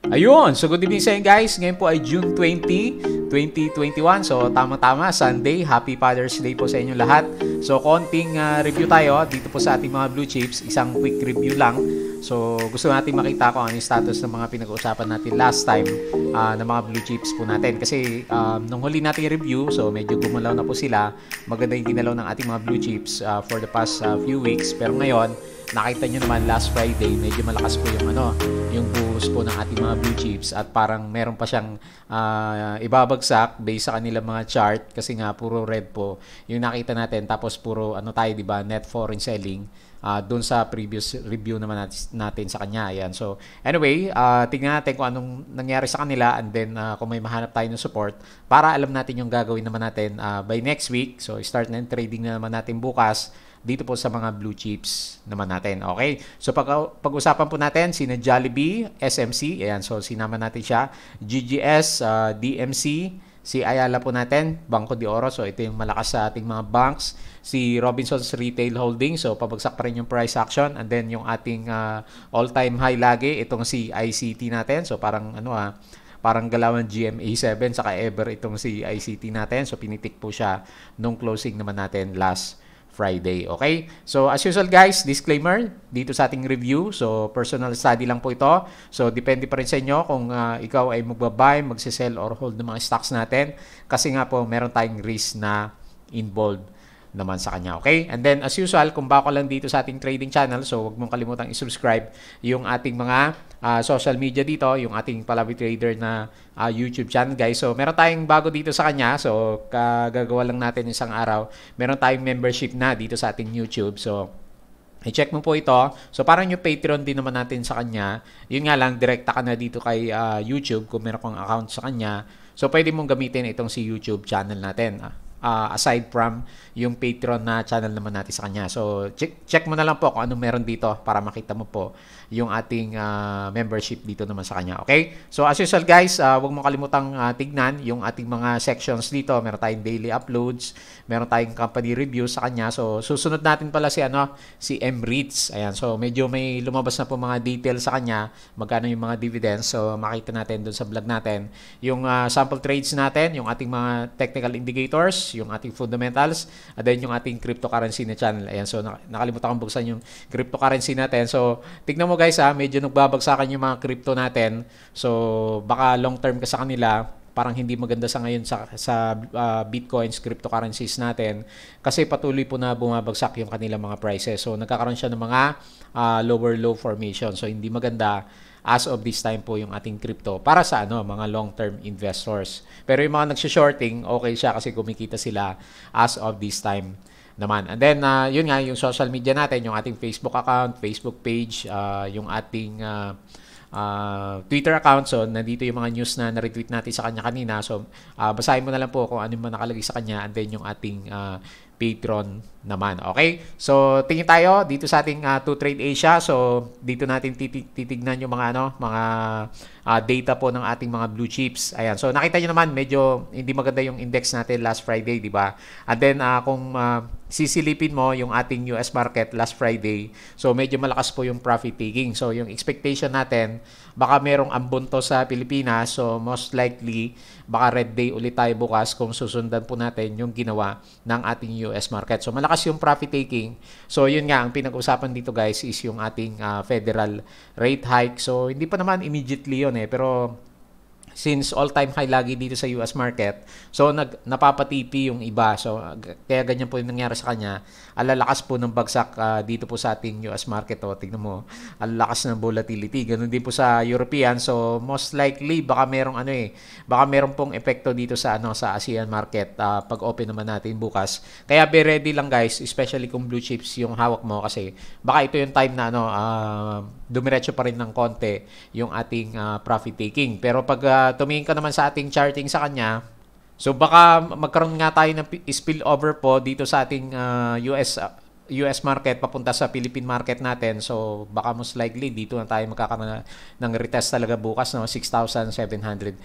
Ayun, so good evening sa inyo guys. Ngayon po ay June 20, 2021. So tama-tama, Sunday. Happy Father's Day po sa inyo lahat. So konting review tayo dito po sa ating mga blue chips. Isang quick review lang. So gusto natin makita kung ano yung status ng mga pinag-uusapan natin last time ng mga blue chips po natin. Kasi nung huli natin review, so medyo gumalaw na po sila. Maganda yung ginalaw ng ating mga blue chips for the past few weeks. Pero ngayon, nakita nyo naman last Friday, medyo malakas po yung boost po ng ating mga blue chips at parang meron pa siyang ibabagsak based sa kanilang mga chart kasi nga puro red po yung nakita natin, tapos puro tayo, di ba, net foreign selling doon sa previous review naman natin sa kanya. Ayan. So anyway, tingnan natin kung anong nangyari sa kanila, and then kung may mahanap tayo ng support para alam natin yung gagawin naman natin by next week. So start na yung trading na naman natin bukas dito po sa mga blue chips naman natin. Okay? So pag-usapan po natin sina Jollibee, SMC, ayan, so sinama natin siya, GGS, DMC, si Ayala po natin, Banco de Oro, so ito yung malakas sa ating mga banks, si Robinsons Retail Holding, so pabagsak pa rin yung price action, and then yung ating all-time high lagi, itong si ICT natin, so parang parang galawan GMA7 saka ever itong si ICT natin, so pinitik po siya nung closing naman natin last Friday. Okay? So, as usual guys, disclaimer dito sa ating review. So, personal study lang po ito. So, depende pa rin sa inyo kung ikaw ay magbabuy, magsisell, or hold ng mga stocks natin. Kasi nga po, meron tayong risk na involved naman sa kanya. Okay? And then, as usual, kung bako lang dito sa ating trading channel, so huwag mong kalimutang i-subscribe yung ating mga social media dito, yung ating Palabi Trader na YouTube channel, guys. So, meron tayong bago dito sa kanya. So, kagagawa lang natin isang araw. Meron tayong membership na dito sa ating YouTube. So, i-check mo po ito. So, parang yung Patreon din naman natin sa kanya. Yun nga lang, direkta ka na dito kay YouTube kung meron kang account sa kanya. So, pwede mong gamitin itong si YouTube channel natin. Aside from yung Patreon na channel naman natin sa kanya. So, check mo na lang po kung anong meron dito para makita mo po yung ating membership dito naman sa kanya. Okay? So, as usual guys, huwag mo kalimutang tignan yung ating mga sections dito. Meron tayong daily uploads, meron tayong company review sa kanya. So, susunod natin pala si MREITs. Ayan. So, medyo may lumabas na po mga details sa kanya. Magkano yung mga dividends. So, makita natin doon sa vlog natin. Yung sample trades natin, yung ating mga technical indicators, yung ating fundamentals, at then yung ating cryptocurrency na channel. Ayan, so nakalimutan kong buksan yung cryptocurrency natin. So, tignan mo guys medyo nagbabagsakan yung mga crypto natin. So, baka long term ka sa kanila, parang hindi maganda sa ngayon sa bitcoins, cryptocurrencies natin kasi patuloy po na bumabagsak yung kanilang mga prices. So, nagkakaroon siya ng mga lower low formation. So, hindi maganda as of this time po yung ating crypto para sa mga long-term investors. Pero yung mga nagsho-shorting, okay siya kasi kumikita sila as of this time naman. And then, yun nga, yung social media natin, yung ating Facebook account, Facebook page, yung ating Twitter account. So, nandito yung mga news na na-retweet natin sa kanya kanina. So, basahin mo na lang po kung ano man nakalagay sa kanya, and then yung ating Patreon naman. Okay? So, tingin tayo dito sa ating 2Trade Asia. So, dito natin titignan yung mga data po ng ating mga blue chips. Ayan. So, nakita nyo naman, medyo hindi maganda yung index natin last Friday, di ba? And then, kung sisilipin mo yung ating US market last Friday, so medyo malakas po yung profit taking. So, yung expectation natin, baka merong ambunto sa Pilipinas. So, most likely, baka red day ulit tayo bukas kung susundan po natin yung ginawa ng ating US market. So, malakas yung profit taking. So, yun nga, ang pinag-usapan dito guys is yung ating federal rate hike. So, hindi pa naman immediately yun pero since all-time high lagi dito sa US market, so napapatipi yung iba. So, kaya ganyan po yung nangyari sa kanya. Alalakas po ng bagsak dito po sa ating US market. Tignan mo, alalakas ng volatility. Ganun din po sa European. So, most likely, baka merong baka merong pong epekto dito sa sa ASEAN market pag open naman natin bukas. Kaya be ready lang guys, especially kung blue chips yung hawak mo kasi baka ito yung time na dumiretso pa rin ng konti yung ating profit taking. Pero pag tumingin ka naman sa ating charting sa kanya, so baka magkaroon nga tayo ng spillover po dito sa ating US market papunta sa Philippine market natin. So baka most likely dito na tayo magkakaroon ng retest talaga bukas 6,755.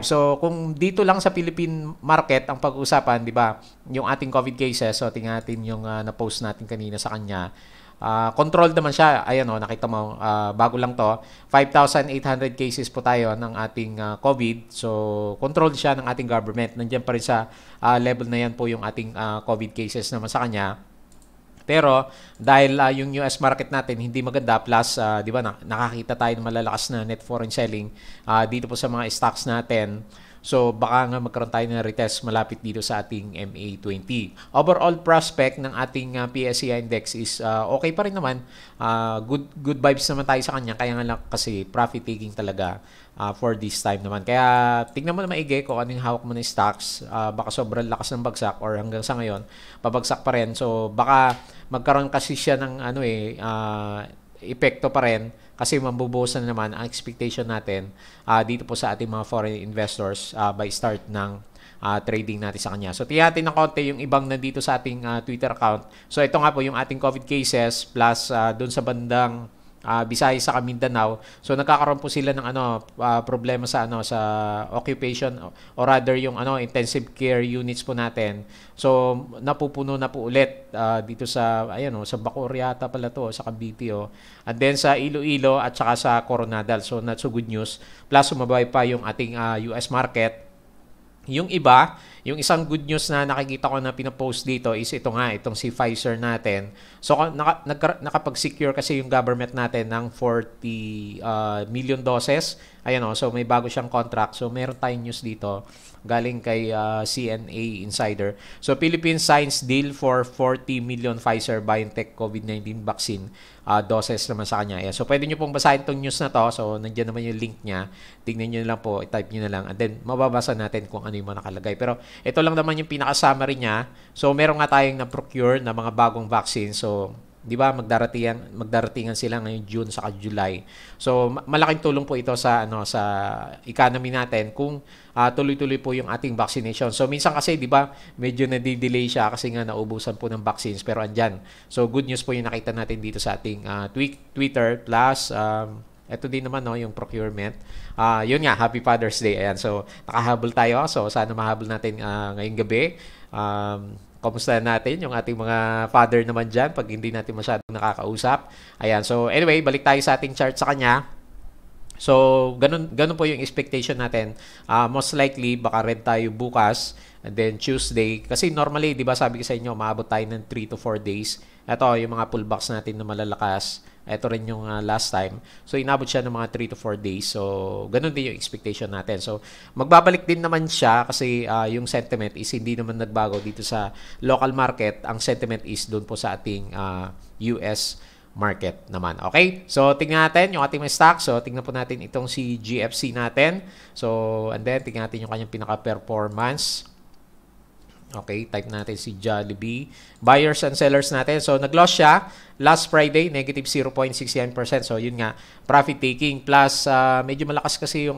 So kung dito lang sa Philippine market ang pag-usapan, di ba, yung ating COVID cases, so tingnan natin yung na-post natin kanina sa kanya. controlled naman siya. Ayan nakita mo, bago lang to. 5,800 cases po tayo ng ating COVID. So, controlled siya ng ating government. Nandiyan pa rin sa level na yan po yung ating COVID cases naman sa kanya. Pero dahil yung US market natin hindi maganda, plus 'di ba nakakita tayo ng malalakas na net foreign selling dito po sa mga stocks natin. So baka nga magkaroon tayo ng retest malapit dito sa ating MA20. Overall prospect ng ating PSCI index is okay pa rin naman. Good vibes naman tayo sa kanya, kaya nga lang kasi profit taking talaga for this time naman. Kaya tingnan mo na maigi kung ano yung hawak mo ng stocks. Baka sobrang lakas ng bagsak or hanggang sa ngayon pabagsak pa rin. So baka magkaroon kasi siya ng epekto pa rin kasi mambubuhusan naman ang expectation natin dito po sa ating mga foreign investors by start ng trading natin sa kanya. So tiyatin ng konti yung ibang nandito sa ating Twitter account. So ito nga po yung ating COVID cases plus doon sa bandang Visayas sa Mindanao. So nagkakaroon po sila ng problema sa sa occupation or rather yung intensive care units po natin. So napupuno na po ulit dito sa sa Bacoor yata pala to, sa Cavite and then sa Iloilo at saka sa Coronadal. So not so good news. Plus sumabay pa yung ating US market. Yung iba, yung isang good news na nakikita ko na pinapost dito is itong si Pfizer natin. So nakapag-secure kasi yung government natin ng 40 million doses. Ayan so may bago siyang contract. So meron tayong news dito galing kay CNA Insider. So Philippines signs deal for 40 million Pfizer BioNTech COVID-19 vaccine doses naman sa kanya. So pwede nyo pong basahin itong news na to. So nandiyan naman yung link niya. Tingnan nyo lang po, i-type nyo na lang and then mababasa natin kung ano yung mga nakalagay. Pero ito lang naman yung pinaka-summary niya. So meron nga tayong na-procure na mga bagong vaccine. So 'di ba magdaratingan sila ngayong June sa July. So malaking tulong po ito sa sa economy natin kung tuloy-tuloy po yung ating vaccination. So minsan kasi 'di ba medyo na-delay siya kasi nga naubusan po ng vaccines pero andyan. So good news po yung nakita natin dito sa ating Twitter plus ito din naman yung procurement. Yun nga, Happy Father's Day. Ayan, so nakahabol tayo. So sana mahabol natin ngayong gabi. Kamusta natin yung ating mga father naman dyan pag hindi natin masyadong nakakausap. Ayan, so anyway, balik tayo sa ating chart sa kanya. So, ganun po yung expectation natin. Most likely, baka red tayo bukas and then Tuesday. Kasi normally, di ba sabi ko sa inyo, maabot tayo ng 3 to 4 days. Ito, yung mga pullbacks natin na malalakas. Ito rin yung last time. So, inabot siya ng mga 3 to 4 days. So, ganun din yung expectation natin. So, magbabalik din naman siya kasi yung sentiment is hindi naman nagbago dito sa local market. Ang sentiment is doon po sa ating US market naman. Okay? So, tingnan natin yung ating stock. So, tingnan po natin itong si GFC natin. So, and then, tingnan natin yung kanyang pinaka-performance. Okay, type natin si Jollibee. Buyers and sellers natin. So, nag-loss siya. Last Friday, negative 0.69%. So, yun nga, profit taking. Plus, medyo malakas kasi yung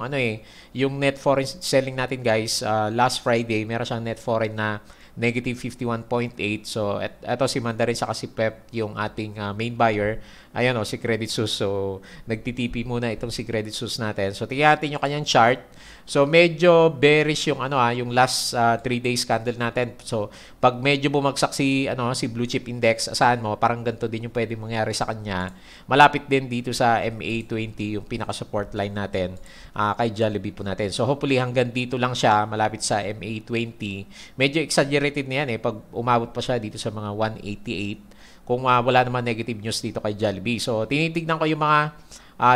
yung net foreign selling natin, guys. Last Friday, meron siyang net foreign na negative 51.8. So, eto si Mandarin saka si Pep, yung ating main buyer. Ayan si Credit Suisse. So, nagtitipi muna itong si Credit Suisse natin. So, tingnan natin yung kanyang chart. So, medyo bearish yung yung last 3 days candle natin. So, pag medyo bumagsak si Blue Chip Index, asahan mo, parang ganito din yung pwedeng mangyari sa kanya. Malapit din dito sa MA20, yung pinaka-support line natin kay Jollibee po natin. So, hopefully hanggang dito lang siya, malapit sa MA20. Medyo exaggerated na yan pag umabot pa siya dito sa mga 188. Kung wala naman negative news dito kay Jollibee. So, tinitignan ko yung mga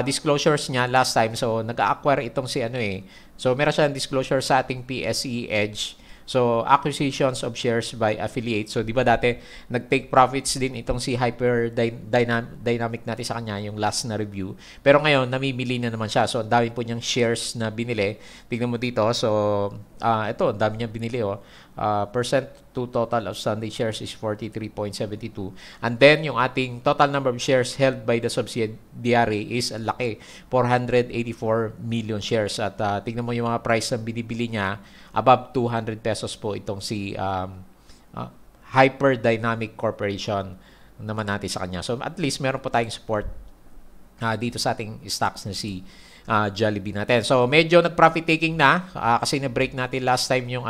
disclosures niya last time. So, nag-acquire itong si So, meron siyang disclosure sa ating PSE Edge. So, acquisitions of shares by affiliates. So, di ba dati, nag-take profits din itong si Hyper Dynamic natin sa kanya, yung last na review. Pero ngayon, namimili na naman siya. So, ang dami po niyang shares na binili. Tingnan mo dito. So, ito, ang dami niyang binili. Percent to total outstanding shares is 43.72. And then, yung ating total number of shares held by the subsidiary is ang laki, 484 million shares. At tingnan mo yung mga price na binibili niya, above 200 pesos po itong si Hyper Dynamic Corporation naman natin sa kanya. So, at least meron po tayong support dito sa ating stocks na si Jollibee natin. So medyo nag-profit taking na kasi na-break natin last time yung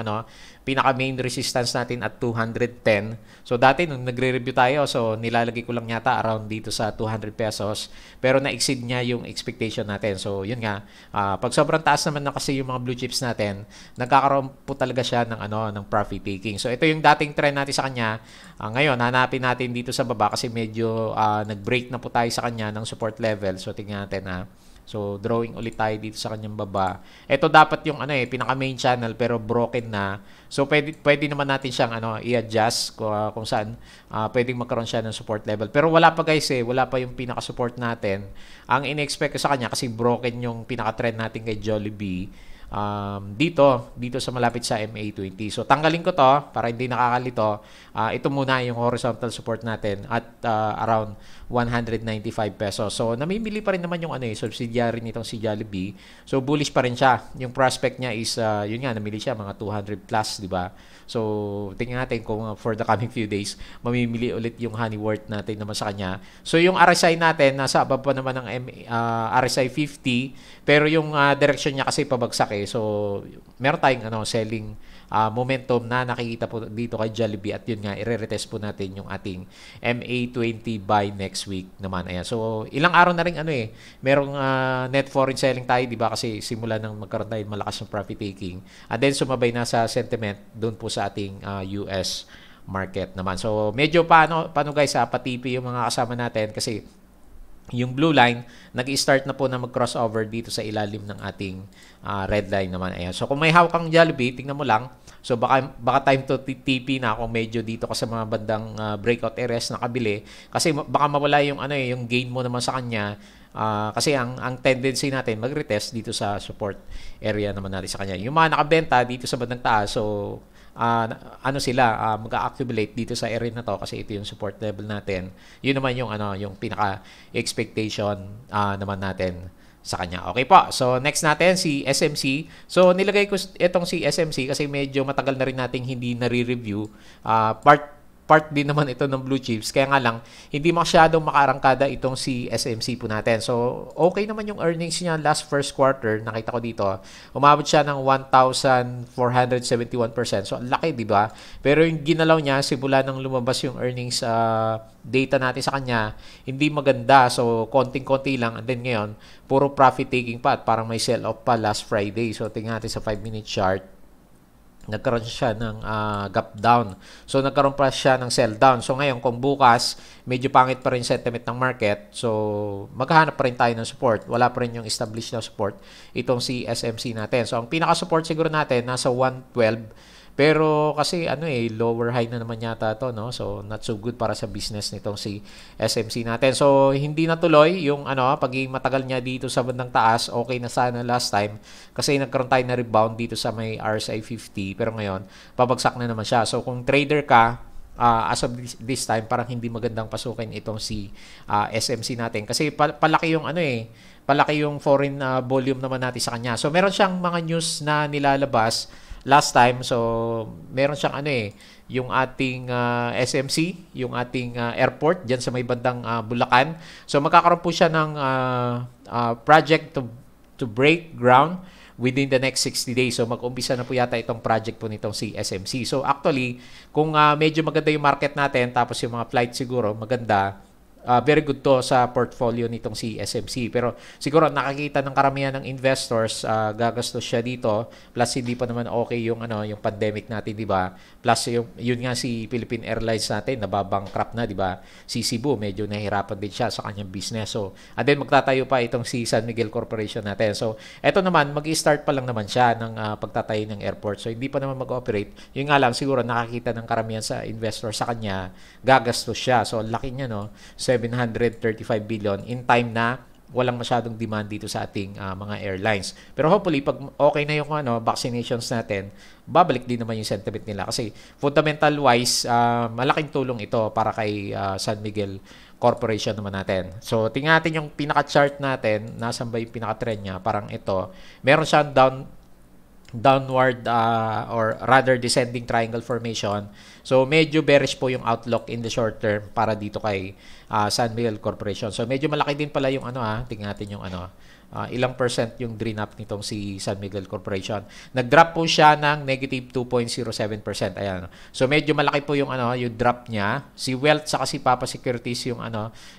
pinaka main resistance natin at 210. So dati nung nagre-review tayo, so nilalagay ko lang yata around dito sa 200 pesos, pero na-exceed niya yung expectation natin. So yun nga, pag sobrang taas naman na kasi yung mga blue chips natin, nagkakaroon po talaga siya ng ng profit taking. So ito yung dating trend natin sa kanya. Ngayon hanapin natin dito sa baba kasi medyo nag-break na po tayo sa kanya ng support level. So tingnan natin So, drawing ulit tayo dito sa kanyang baba. Ito dapat yung pinaka main channel pero broken na. So, pwede naman natin siyang i-adjust kung saan pwedeng magkaroon siya ng support level. Pero wala pa guys wala pa yung pinaka support natin. Ang in-expect ko sa kanya kasi broken yung pinaka trend natin kay Jollibee. Dito sa malapit sa MA20. So, tanggalin ko to para hindi nakakalito. Ito muna yung horizontal support natin at around 195 pesos. So, namimili pa rin naman yung subsidiary nitong si Jollibee. So, bullish pa rin siya. Yung prospect niya is, yun nga, namili siya mga 200 plus, di ba? So, tingnan natin kung for the coming few days, mamimili ulit yung Honeyworth natin naman sa kanya. So, yung RSI natin, nasa above pa naman ng RSI 50, pero yung direction niya kasi pabagsak So, meron tayong selling momentum na nakikita po dito kay Jollibee at yun nga, i-retest po natin yung ating MA20 by next week naman. Ayan. So, ilang araw na rin merong net foreign selling tayo, di ba? Kasi simula nang magkaroon tayo malakas ng profit taking. And then, sumabay na sa sentiment doon po sa ating US market naman. So, medyo paano guys, patipi yung mga kasama natin kasi yung blue line, nag-start na po na mag-crossover dito sa ilalim ng ating red line naman. Ayan. So, kung may hawak kang Jollibee, tingnan mo lang. So, baka time to TP na kung medyo dito ka sa mga bandang breakout areas na kabili. Kasi baka mawala yung, yung gain mo naman sa kanya. Kasi ang tendency natin mag-retest dito sa support area naman natin sa kanya. Yung mga nakabenta dito sa bandang taas, so sila mag-accumulate dito sa area na to kasi ito yung support level natin. Yun naman yung yung pinaka expectation naman natin sa kanya. Okay po. So next natin si SMC. So nilagay ko itong si SMC kasi medyo matagal na rin nating hindi nare-review. Part din naman ito ng blue chips. Kaya nga lang, hindi masyadong makarangkada itong si SMC po natin. So, okay naman yung earnings niya last first quarter. Nakita ko dito. Umabot siya ng 1,471%. So, ang laki, di ba? Pero yung ginalaw niya, simula nang lumabas yung earnings data natin sa kanya, hindi maganda. So, konting-konti lang. And then ngayon, puro profit taking pa at parang may sell-off pa last Friday. So, tingnan natin sa 5-minute chart. Nagkaroon siya ng gap down. So, nagkaroon pa siya ng sell down. So, ngayon, kung bukas, medyo pangit pa rin sentiment ng market. So, maghahanap pa rin tayo ng support. Wala pa rin yung established na support. Itong si SMC natin. So, ang pinaka-support siguro natin, nasa 112. Pero kasi lower high na naman yata to, no? So not so good para sa business nitong si SMC natin. So hindi natuloy yung pagiging matagal niya dito sa bandang taas. Okay na sana last time kasi nagkaroon tayo na rebound dito sa may RSI 50 pero ngayon pabagsak na naman siya. So kung trader ka, as of this time parang hindi magandang pasukin itong si SMC natin kasi palaki yung palaki yung foreign volume naman natin sa kanya. So meron siyang mga news na nilalabas last time. So, meron siyang yung ating SMC, yung ating airport dyan sa may bandang Bulacan. So, magkakaroon po siya ng project to break ground within the next 60 days. So, mag-umpisa na po yata itong project po nitong si SMC. So, actually, kung medyo maganda yung market natin, tapos yung mga flight siguro maganda, very good to sa portfolio nitong si SMC. Pero siguro nakakita ng karamihan ng investors, gagastos siya dito. Plus hindi pa naman okay yung yung pandemic natin, 'di ba? Plus yun nga si Philippine Airlines natin nababankrupt na, 'di ba? Si Cebu medyo nahihirapan din siya sa kanyang business. So, and then magtatayo pa itong si San Miguel Corporation natin. So, eto naman magi-start pa lang naman siya ng pagtatayo ng airport. So, hindi pa naman mag-operate. Yun nga lang siguro nakakita ng karamihan sa investor sa kanya, gagastos siya. So, laki niya, no? 735 billion in time na walang masyadong demand dito sa ating mga airlines. Pero hopefully, pag okay na yung vaccinations natin, babalik din naman yung sentiment nila. Kasi fundamental-wise, malaking tulong ito para kay San Miguel Corporation naman natin. So, tingnan natin yung pinaka-chart natin. Nasaan ba yung pinaka-trend niya? Parang ito. Meron siyang downward or rather descending triangle formation. So, medyo bearish po yung outlook in the short term para dito kay San Miguel Corporation. So, medyo malaki din pala yung tingnan natin yung ilang percent yung drop nitong si San Miguel Corporation. Nag-drop po siya ng negative 2.07%. Ayan. So medyo malaki po yung yung drop niya. Si Wealth saka si Papa Securities yung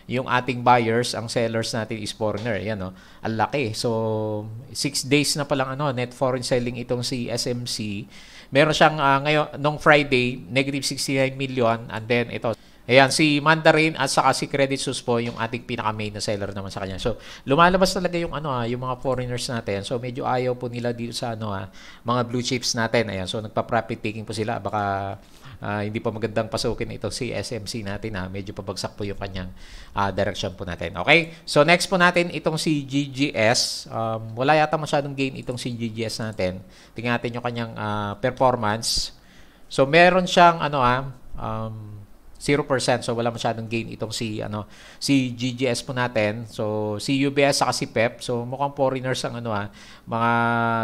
yung ating buyers, ang sellers natin is foreigner. Ayan, no. Ang laki. So 6 days na pa lang net foreign selling itong si SMC. Meron siyang ngayon nung Friday negative 69 million, and then ito ayan, si Mandarin at saka si Credit Suisse po yung ating pinaka-main na seller naman sa kanya. So, lumalabas talaga yung yung mga foreigners natin. So, medyo ayaw po nila dito sa mga blue chips natin. Ayan, so nagpa-profit taking po sila. Baka hindi pa magandang pasukin ito si SMC natin medyo pabagsak po yung kanyang direction po natin. Okay? So, next po natin itong si GGS. Wala yata masyadong gain itong si GGS natin. Tingnan natin yung kanyang performance. So, meron siyang 0%, so wala masyadong gain itong si GGS po natin. So si UBS saka si PEP, so mukhang foreigners ang mga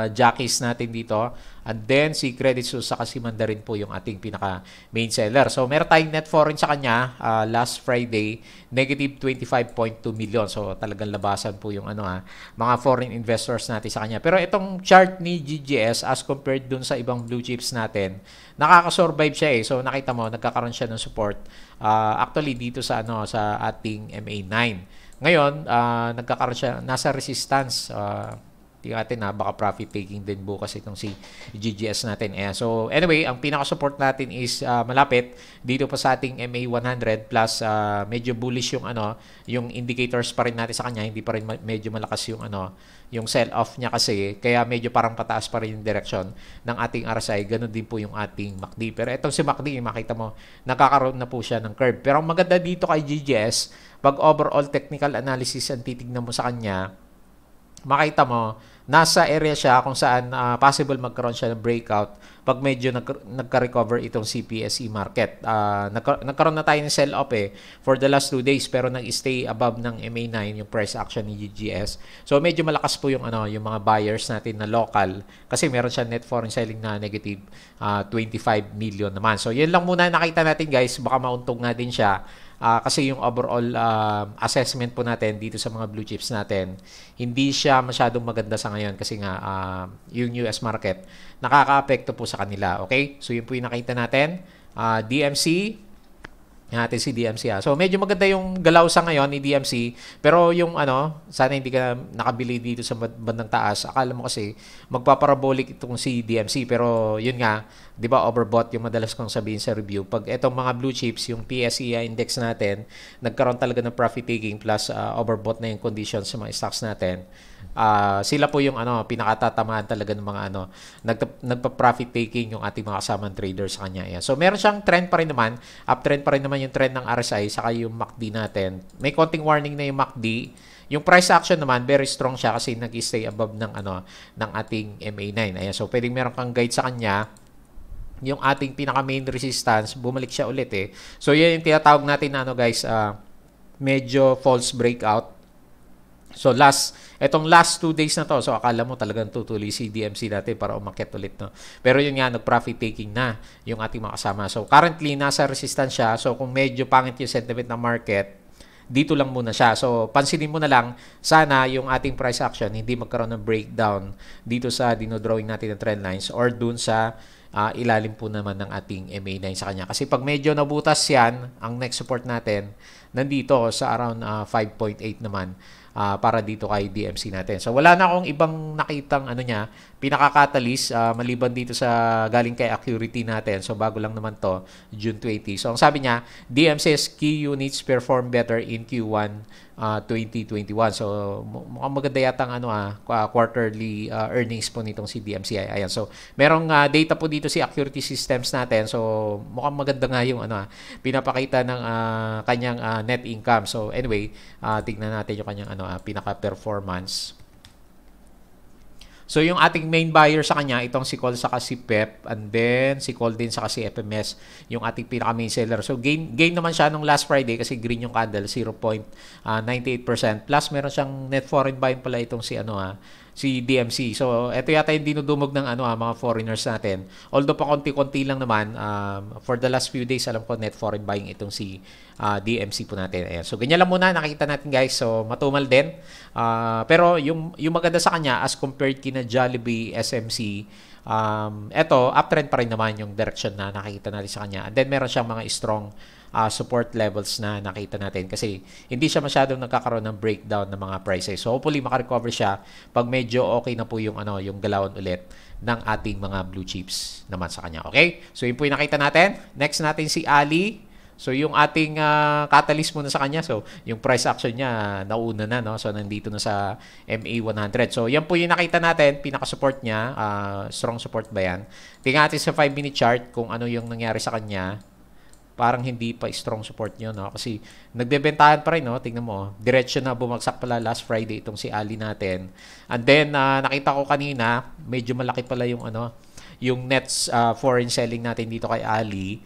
jockeys natin dito. And then si Credit Suisse saka si Mandarin po yung ating pinaka main seller. So meron tayong net foreign sa kanya last Friday, negative 25.2 million. So talagang labasan po yung mga foreign investors natin sa kanya. Pero itong chart ni GGS as compared dun sa ibang blue chips natin, nakaka-survive siya So nakita mo, nagkakaroon siya ng support actually dito sa sa ating MA9. Ngayon, nagkakaroon siya nasa resistance. Tingnan natin baka profit taking din bukas itong si GGS natin. So anyway, ang pinaka-support natin is malapit dito pa sa ating MA100 plus medyo bullish yung yung indicators pa rin natin sa kanya, hindi pa rin medyo malakas yung yung sell-off niya kasi, kaya medyo parang pataas pa rin yung direction ng ating RSI. Ganun din po yung ating MACD. Pero itong si MACD, makita mo, nakakaroon na po siya ng curve. Pero ang maganda dito kay GGS, pag overall technical analysis ang titignan mo sa kanya, makita mo, nasa area siya kung saan possible magkaroon siya ng breakout pag medyo nagka-recover itong CPSE market. Nagkaroon na tayo ng sell-off for the last 2 days, pero nag-stay above ng MA9 yung price action ni GGS. So medyo malakas po yung yung mga buyers natin na local kasi meron siya net foreign selling na negative 25 million naman. So yun lang muna nakita natin guys, baka mauntog na din siya. Kasi yung overall assessment po natin dito sa mga blue chips natin, hindi siya masyadong maganda sa ngayon kasi nga yung US market nakaka-apekto po sa kanila. Okay? So yun po yung nakita natin. DMC, natin si DMC So medyo maganda yung galaw sa ngayon ni DMC, pero yung sana hindi ka nakabili dito sa bandang taas. Akala mo kasi magpaparabolic itong si DMC, pero yun nga, 'di ba, overbought yung madalas kong sabihin sa review. Pag etong mga blue chips, yung PSEI index natin, nagkaroon talaga ng profit taking plus overbought na yung conditions sa mga stocks natin. Sila po yung pinakatatamaan talaga ng mga nagpa-profit taking yung ating mga kasamang traders sa kanya. So meron siyang trend pa rin naman, uptrend pa rin naman yung trend ng RSI saka yung MACD natin. May konting warning na yung MACD. Yung price action naman very strong siya kasi nag-stay above ng ng ating MA9. Ayan, so pwedeng meron kang guide sa kanya. Yung ating pinaka main resistance, bumalik siya ulit So yan yung tinatawag natin na guys, medyo false breakout. So etong last 2 days na to, so akala mo talagang tutuloy si DMC natin para umakyat ulit, no? Pero yun nga, nag-profit taking na yung ating mga kasama. So currently, nasa resistance siya. So kung medyo pangit yung sentiment ng market, dito lang muna siya. So pansinin mo na lang, sana yung ating price action hindi magkaroon ng breakdown dito sa dinodrawing natin ng trend lines or dun sa ilalim po naman ng ating MA9 sa kanya. Kasi pag medyo nabutas yan, ang next support natin, nandito sa around 5.8 naman. Para dito kay DMC natin. So wala na akong ibang nakitang niya, pinaka-catalyst maliban dito sa galing kay Accurity natin. So bago lang naman to, June 20. So ang sabi niya, DMC's key units perform better in Q1 2021. So mukhang maganda yata ang quarterly earnings po nitong si DMCI. Ayan. So merong data po dito si Accurity Systems natin. So mukhang maganda nga yung pinapakita ng kanyang net income. So anyway, tignan natin yung kanyang pinaka-performance. So yung ating main buyer sa kanya, itong si Call saka si PEP, and then si Call din saka si FMS, yung ating pinaka main seller. So gain naman siya nung last Friday kasi green yung candle, 0.98%. Plus meron siyang net foreign buying pala itong si si DMC. So, ito yata yung dinudumog ng mga foreigners natin. Although pa konti-konti lang naman, for the last few days, alam ko net foreign buying itong si DMC po natin. Ayan. So, ganyan lang muna nakita natin guys. So, matumal din. Pero yung maganda sa kanya as compared kina Jollibee, SMC, eto, uptrend pa rin naman yung direction na nakikita natin sa kanya. And then, meron siyang mga strong support levels na nakita natin kasi hindi siya masyadong nagkakaroon ng breakdown ng mga prices. So hopefully makarecover siya pag medyo okay na po yung yung galawan ulit ng ating mga blue chips naman sa kanya. Okay? So yun po yung nakita natin. Next natin si Ali. So yung ating catalyst muna sa kanya. So yung price action niya nauna na, no? So nandito na sa MA100. So yan po yung nakita natin, pinaka-support niya, strong support ba yan? Tingnan natin sa 5-minute chart kung ano yung nangyari sa kanya. Parang hindi pa strong support nyo, no? Kasi nagbebentahan pa rin, no? Tingnan mo, diretso na bumagsak pala last Friday itong si Ali natin. And then, nakita ko kanina, medyo malaki pala yung yung nets foreign selling natin dito kay Ali.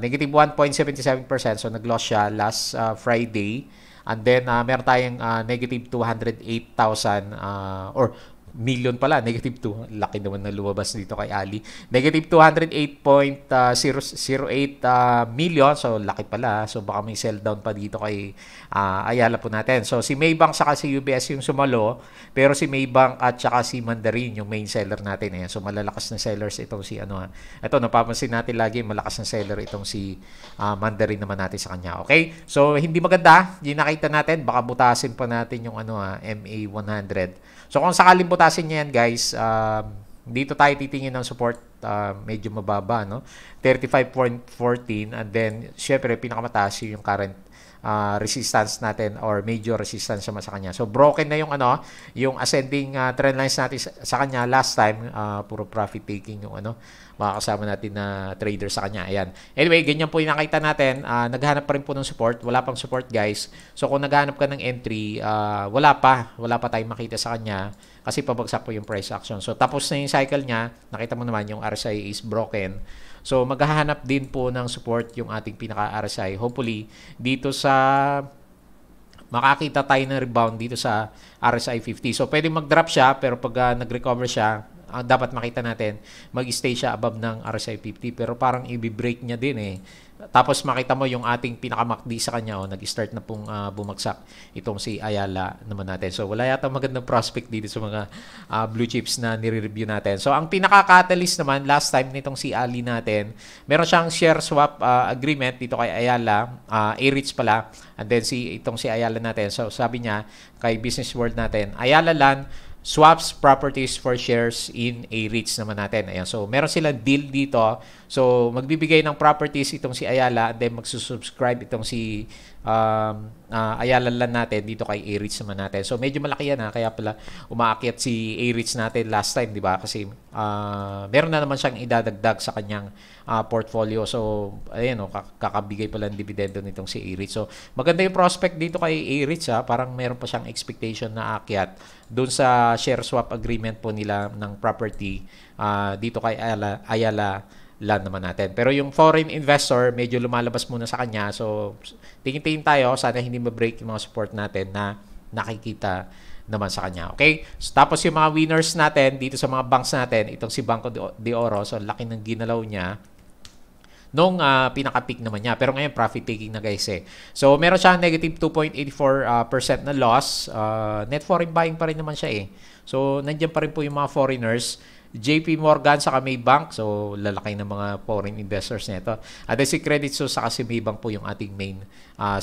Negative 1.77%, so nag-loss siya last Friday. And then, meron tayong negative 208,000 or million pala, negative 2. Laki naman na lumabas dito kay Ali. Negative 208.008 million. So, laki pala. So, baka may sell down pa dito kay Ayala po natin. So, si Maybank saka si UBS yung sumalo. Pero si Maybank at saka si Mandarin yung main seller natin. Ayan. So, malalakas na sellers itong si Ito, napapansin natin lagi, malakas na seller itong si Mandarin naman natin sa kanya. Okay? So, hindi maganda. Yung nakita natin, baka butasin pa natin yung MA100. So, kung sakaling butasin niya yan, guys, dito tayo titingin ng support medyo mababa, no? 35.14 and then, syempre, pinakamataas yung current resistance natin or major resistance naman sa kanya. So, broken na yung ascending trend lines natin sa kanya last time. Puro profit taking yung mga kasama natin na trader sa kanya. Ayan. Anyway, ganyan po yung nakita natin. Naghanap pa rin po ng support. Wala pang support, guys. So, kung naghanap ka ng entry, wala pa tayong makita sa kanya kasi pabagsak po yung price action. So, tapos na yung cycle niya. Nakita mo naman yung RSI is broken. So, maghahanap din po ng support yung ating pinaka-RSI. Hopefully, dito sa makakita tayo ng rebound dito sa RSI 50. So, pwede mag-drop siya, pero pag nag-recover siya, dapat makita natin, mag-stay siya above ng RSI 50. Pero parang i-break niya din eh. Tapos makita mo yung ating pinaka-MACD sa kanya, nag-start na pong bumagsak itong si Ayala naman natin. So, wala yata magandang prospect dito sa mga blue chips na nire-review natin. So, ang pinaka-catalyst naman, last time nitong si Ali natin, meron siyang share swap agreement dito kay Ayala, A-REITs pala, and then itong si Ayala natin. So, sabi niya kay Business World natin, Ayala Land swaps properties for shares in A-REITs naman natin. Ayan. So, meron silang deal dito. So, magbibigay ng properties itong si Ayala and then magsusubscribe itong si Ayala Land natin dito kay A-REITs naman natin. So, medyo malaki yan kaya pala umaakyat si A-REITs natin last time, di ba? Kasi meron na naman siyang idadagdag sa kanyang portfolio. So, ayan kakabigay pala ng dividendo nitong si A-REITs. So, maganda yung prospect dito kay A-REITs parang meron pa siyang expectation na aakyat doon sa share swap agreement po nila ng property dito kay Ayala Land naman natin. Pero yung foreign investor, medyo lumalabas muna sa kanya. So, tingin-tingin tayo. Sana hindi ma-break yung mga support natin na nakikita naman sa kanya. Okay? So, tapos yung mga winners natin dito sa mga banks natin, itong si Banco de Oro. So, laki ng ginalaw niya nung pinaka-peak naman niya. Pero ngayon, profit taking na guys eh. So, meron siya negative 2.84% na loss. Net foreign buying pa rin naman siya eh. So, nandiyan pa rin po yung mga foreigners. JP Morgan sa Maybank. So, lalaki ng mga foreign investors nito. At si Credit Suisse sa si Maybank po yung ating main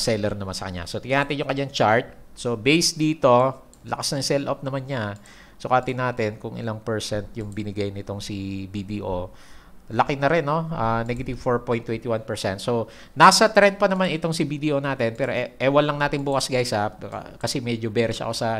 seller naman sa kanya. So, tingnan natin yung kanyang chart. So, base dito, lakas ng sell-off naman niya. So, katin natin kung ilang percent yung binigay nitong si BDO. Laki na rin, no? Negative 4.21%. So, nasa trend pa naman itong si BDO natin. Pero ewan lang natin bukas, guys, kasi medyo bearish ako sa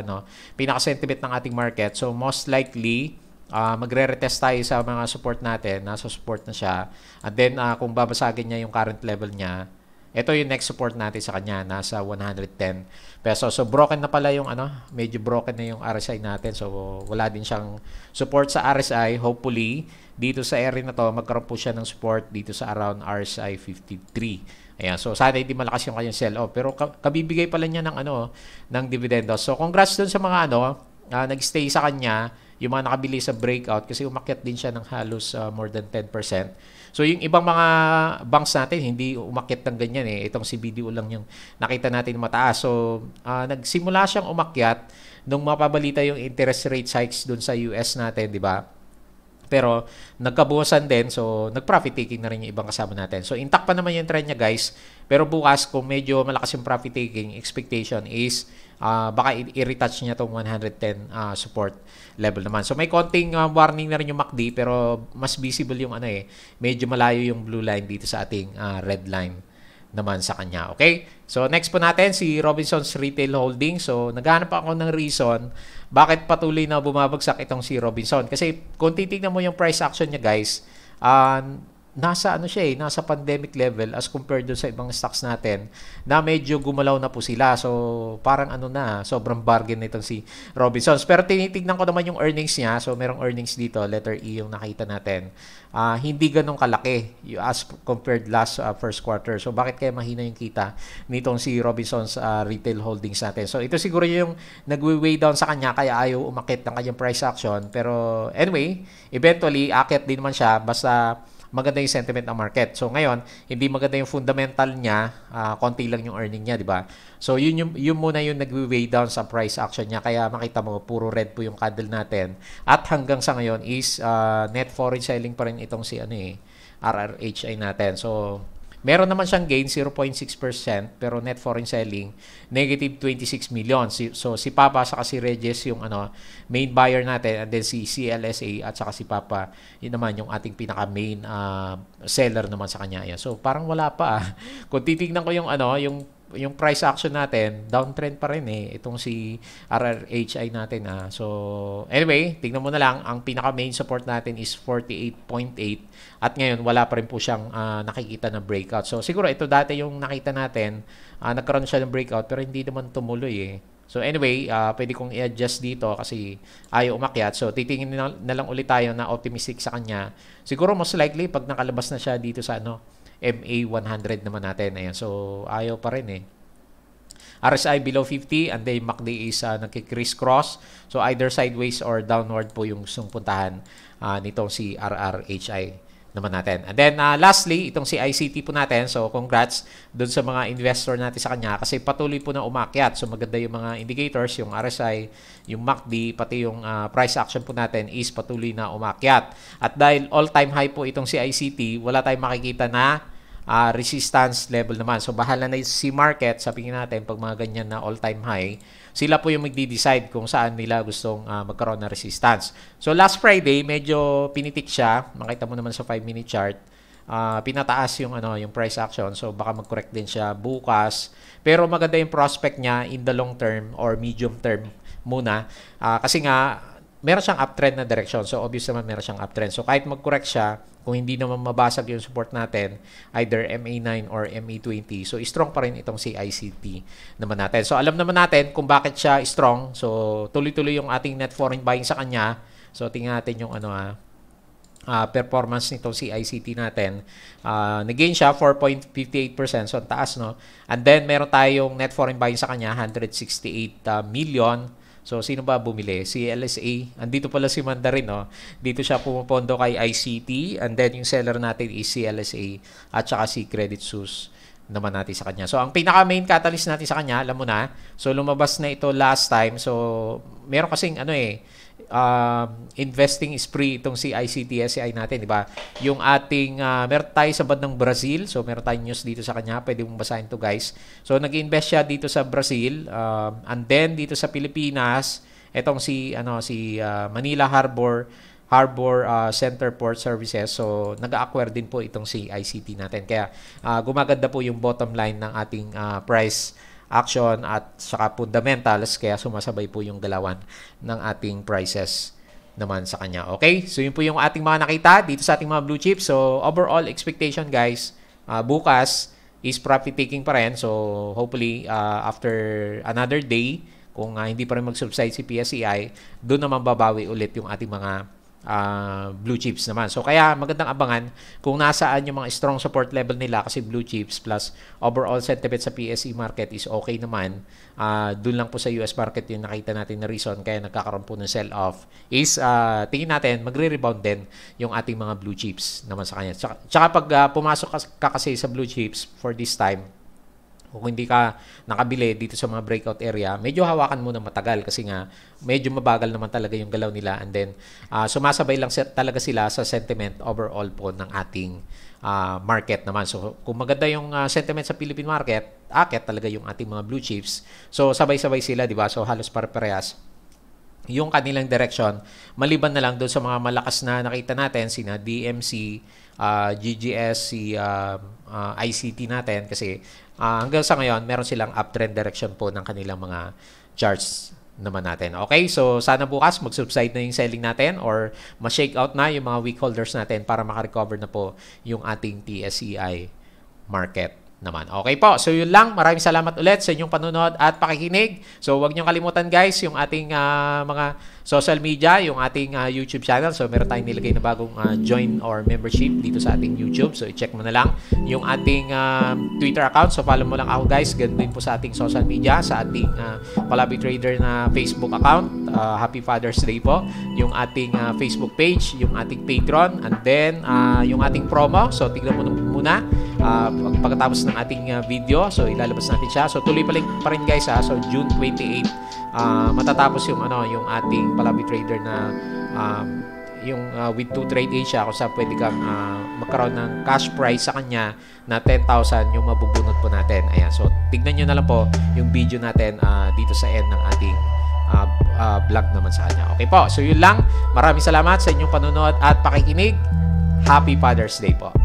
pinaka-sentiment ng ating market. So, most likely, magre-retest tayo sa mga support natin. Nasa support na siya. And then, kung babasagin niya yung current level niya, ito yung next support natin sa kanya. Nasa 110 pesos. So, broken na pala yung medyo broken na yung RSI natin. So, wala din siyang support sa RSI. Hopefully, dito sa area na to, magkaroon po siya ng support dito sa around RSI 53. Ayan. So, sana hindi malakas yung kanyang sell-off. Pero, kabibigay pala niya ng, ng dividendo. So, congrats dun sa mga, nag-stay sa kanya yung mga nakabili sa breakout kasi umakyat din siya ng halos more than 10%. So yung ibang mga banks natin hindi umakyat ng ganyan eh. Itong si BDO lang yung nakita natin mataas. So nagsimula siyang umakyat nung mapabalita yung interest rate hikes dun sa US natin, di ba? Pero nagkabuhasan din, so nag-profit taking na rin yung ibang kasama natin. So intact pa naman yung trend niya guys. Pero bukas kung medyo malakas yung profit taking, expectation is baka i-retouch niya tong 110 support level naman. So may konting warning na rin yung MACD pero mas visible yung medyo malayo yung blue line dito sa ating red line naman sa kanya. Okay? So next po natin si Robinsons Retail Holding. So naghahanap ako ng reason bakit patuloy na bumabagsak itong si Robinson. Kasi kung titignan mo yung price action niya guys, nasa nasa pandemic level as compared doon sa ibang stocks natin na medyo gumalaw na po sila. So parang sobrang bargain nitong si Robinsons. Pero tinitignan ko naman yung earnings niya. So merong earnings dito, letter E yung nakita natin. Hindi ganun kalaki as compared last first quarter. So bakit kaya mahina yung kita nitong si Robinsons Retail Holdings natin? So ito siguro yung nagwe-weigh down sa kanya kaya ayaw umakit ng kanyang price action. Pero anyway, eventually akit din naman siya basta maganda yung sentiment ng market. So ngayon, hindi maganda yung fundamental niya, konti lang yung earning niya, di ba? So yun muna yung nagwe-weigh down sa price action niya. Kaya makita mo, puro red po yung candle natin. At hanggang sa ngayon is net foreign selling pa rin itong si RRHI natin. So meron naman siyang gain 0.6% pero net foreign selling negative 26 million. So si Papa saka si Regis yung main buyer natin and then si CLSA at saka si Papa yun naman yung ating pinaka main seller naman sa kanya. Yan. So parang wala pa. Kung titingnan ko yung price action natin, downtrend pa rin itong si RRHI natin. So, anyway, tingnan mo na lang, ang pinaka-main support natin is 48.8 at ngayon, wala pa rin po siyang nakikita na breakout. So, siguro ito dati yung nakita natin, nagkaroon siya ng breakout pero hindi naman tumuloy So, anyway, pwede kong i-adjust dito kasi ayaw umakyat. So, titingin na lang ulit tayo na optimistic sa kanya. Siguro, most likely, pag nakalabas na siya dito sa MA 100 naman natin. Ayan. So, ayaw pa rin RSI below 50 and then MACD is nagki-criss-cross. So, either sideways or downward po yung gustong puntahan nitong si RRHI naman natin. And then, lastly, itong si ICT po natin. So, congrats dun sa mga investor natin sa kanya kasi patuloy po na umakyat. So, maganda yung mga indicators, yung RSI, yung MACD, pati yung price action po natin is patuloy na umakyat. At dahil all-time high po itong si ICT, wala tayong makikita na resistance level naman. So, bahala na si market, sabihin natin, pag mga ganyan na all-time high, sila po yung magdi-decide kung saan nila gustong magkaroon ng resistance. So, last Friday, medyo pinitik siya. Makita mo naman sa 5-minute chart. Pinataas yung price action. So, baka mag-correct din siya bukas. Pero maganda yung prospect niya in the long term or medium term muna. Kasi nga, meron siyang uptrend na direction. So, obvious naman meron siyang uptrend. So, kahit mag-correct siya, kung hindi naman mabasag yung support natin, either MA9 or MA20, so strong pa rin itong si ICT naman natin. So, alam naman natin kung bakit siya strong. So, tuloy-tuloy yung ating net foreign buying sa kanya. So, tingnan natin yung performance nitong si ICT natin. Nag-gain siya 4.58%. So, ang taas, no? And then, meron tayong net foreign buying sa kanya, 168 million. So, sino ba bumili? Si LSA. Andito pala si Mandarin, no? Dito siya pumupondo kay ICT. And then, yung seller natin is si LSA at saka si Credit Suisse naman natin sa kanya. So, ang pinaka-main catalyst natin sa kanya, alam mo na. So, lumabas na ito last time. So, meron kasing investing spree itong si ICT-SCI natin, di ba? Yung ating, meron tayo sa bandang Brazil. So, meron tayong news dito sa kanya. Pwede mong basahin to guys. So, nag-invest siya dito sa Brazil. And then, dito sa Pilipinas, itong si Manila Harbor Center Port Services. So, nag-acquire din po itong si ICT natin. Kaya, gumaganda po yung bottom line ng ating price action at saka fundamentals. Kaya, sumasabay po yung galawan ng ating prices naman sa kanya. Okay? So, yun po yung ating mga nakita dito sa ating mga blue chips. So, overall expectation guys, bukas is profit taking pa rin. So, hopefully, after another day, kung hindi pa rin mag-subside si PSEI, doon naman babawi ulit yung ating mga blue chips naman. So kaya magandang abangan kung nasaan yung mga strong support level nila, kasi blue chips plus overall sentiment sa PSE market is okay naman. Doon lang po sa US market yung nakita natin na reason kaya nagkakaroon po ng sell-off is tingin natin magre-rebound din yung ating mga blue chips naman sa kanya. Tsaka pag pumasok ka kasi sa blue chips for this time, kung hindi ka nakabili dito sa mga breakout area, medyo hawakan mo na matagal kasi nga medyo mabagal naman talaga yung galaw nila, and then sumasabay lang talaga sila sa sentiment overall po ng ating market naman. So kung maganda yung sentiment sa Philippine market, akit talaga yung ating mga blue chips. So sabay-sabay sila, di ba? So halos pare-parehas yung kanilang direction, maliban na lang doon sa mga malakas na nakita natin, sina DMC, GGS, si ICT natin, kasi hanggang sa ngayon meron silang uptrend direction po ng kanilang mga charts naman natin. Okay, so sana bukas mag-subside na yung selling natin or ma-shake out na yung mga weak holders natin para makarecover na po yung ating TSEI market naman. Okay po, so yun lang. Maraming salamat ulit sa inyong panunood at pakikinig. So huwag niyong kalimutan guys yung ating mga social media, yung ating YouTube channel. So meron tayong nilagay na bagong join or membership dito sa ating YouTube. So i-check mo na lang yung ating Twitter account. So follow mo lang ako guys. Ganun din po sa ating social media, sa ating Palaboy Trader na Facebook account. Happy Father's Day po. Yung ating Facebook page, yung ating Patreon, and then yung ating promo. So tignan mo muna pagkatapos ng ating video. So ilalabas natin siya. So tuloy pa rin guys ha. So June 28 matatapos yung yung ating Palaboy Trader na yung with 2 Trade Asia, kung saan pwede kang magkaroon ng cash prize sa kanya na 10,000 yung mabubunot po natin. Ayan, so tignan nyo na lang po yung video natin dito sa end ng ating vlog naman sa kanya. Okay po, so yun lang. Maraming salamat sa inyong panonood at pakikinig. Happy Father's Day po.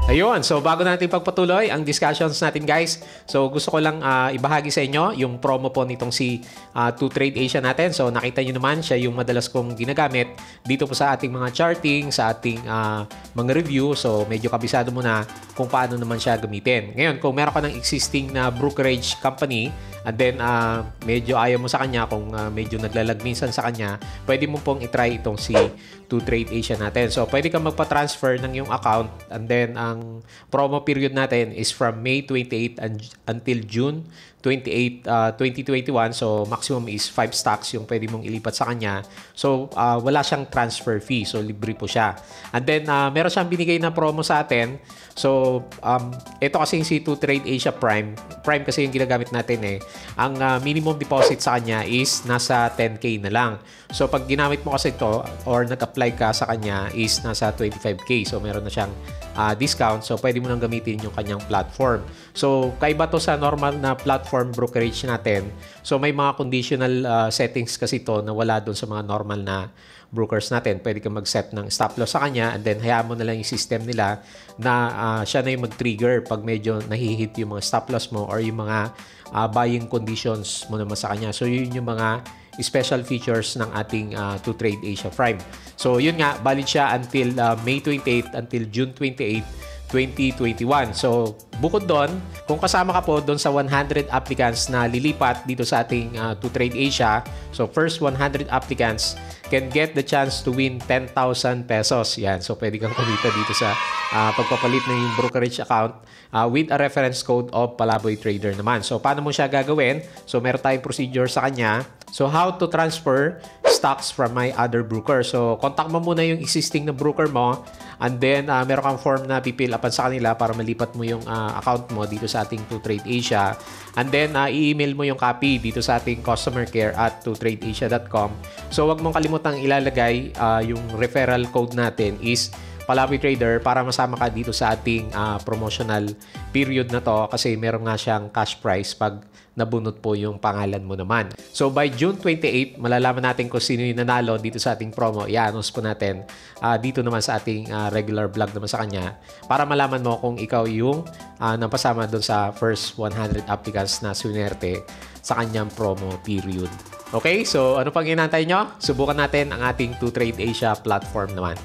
Ayun, so bago natin pagpatuloy ang discussions natin guys, so gusto ko lang ibahagi sa inyo yung promo po nitong si 2 Trade Asia natin. So nakita nyo naman, siya yung madalas kong ginagamit dito po sa ating mga charting, sa ating mga review. So medyo kabisado mo na kung paano naman siya gamitin. Ngayon, kung meron ka ng existing na brokerage company, and then medyo ayaw mo sa kanya, kung medyo naglalag minsan sa kanya, pwede mo pong itry itong si 2 Trade Asia natin. So pwede kang magpa-transfer ng yung account, and then ang promo period natin is from May 28 until June 28, 2021. So maximum is 5 stocks yung pwede mong ilipat sa kanya. So wala siyang transfer fee. So libre po siya. And then meron siyang binigay na promo sa atin. So ito kasi si 2 Trade Asia Prime. Prime kasi yung ginagamit natin eh. Ang minimum deposit sa kanya is nasa 10K na lang. So pag ginamit mo kasi ito or nag-apply ka sa kanya is nasa 25K. So meron na siyang discount. So pwede mo nang gamitin yung kanyang platform. So kaiba to sa normal na platform brokerage natin. So may mga conditional settings kasi to na wala doon sa mga normal na brokers natin. Pwede kang mag-set ng stop loss sa kanya, and then hayaan mo na lang yung system nila na siya na yung mag-trigger pag medyo nahihit yung mga stop loss mo or yung mga buying conditions mo naman sa kanya. So yun yung mga special features ng ating 2 Trade Asia Prime. So yun nga, valid siya until May 28 until June 28 2021. So, bukod doon, kung kasama ka po doon sa 100 applicants na lilipat dito sa ating 2 Trade Asia, so first 100 applicants can get the chance to win 10,000 pesos. Yan. So, pwede kang kumita dito sa pagpapalit ng yung brokerage account with a reference code of Palaboy Trader naman. So, paano mo siya gagawin? So, meron tayong procedure sa kanya. So, how to transfer stocks from my other broker. So, contact mo muna yung existing na broker mo, and then meron kang form na pipil upan sa kanila para malipat mo yung account mo dito sa ating 2 Trade Asia, and then i-email mo yung copy dito sa ating customer care at 2tradeasia.com. So, wag mong kalimutang ilalagay yung referral code natin is Palaboy Trader para masama ka dito sa ating promotional period na to, kasi meron nga siyang cash prize pag nabunot po yung pangalan mo naman. So by June 28, malalaman natin kung sino yung nanalo dito sa ating promo. I-announce po natin dito naman sa ating regular vlog naman sa kanya para malaman mo kung ikaw yung napasama doon sa first 100 applicants na swinerte sa kanyang promo period. Okay, so ano pang inantay nyo? Subukan natin ang ating 2 Trade Asia platform naman.